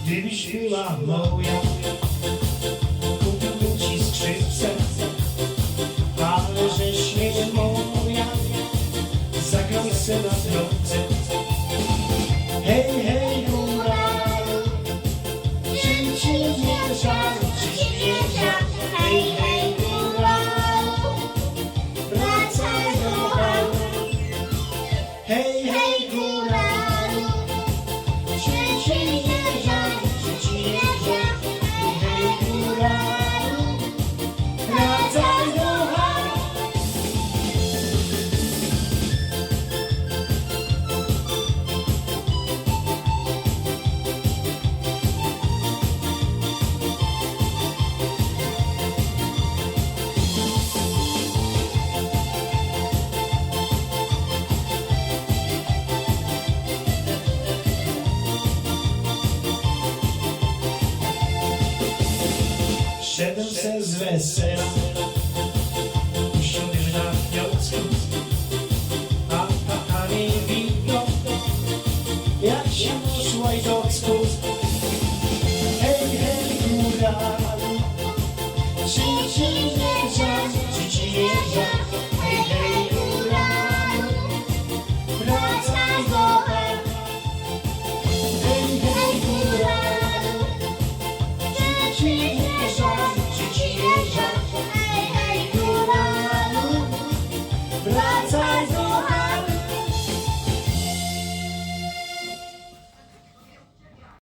Gdybyś była moja, kupiłbym ci skrzypce, ale żeś nie moja, zagram se na trąbce. Hej, hej, góralu, czy ci nie żal, czy ci nie żal? Hej, hej, góralu, wracaj do balu. Hej, hej, góralu, czy ci nie żal, czy ci nie żal? Hej, hej, góralu, wracaj do balu. Szedłem se z wesela,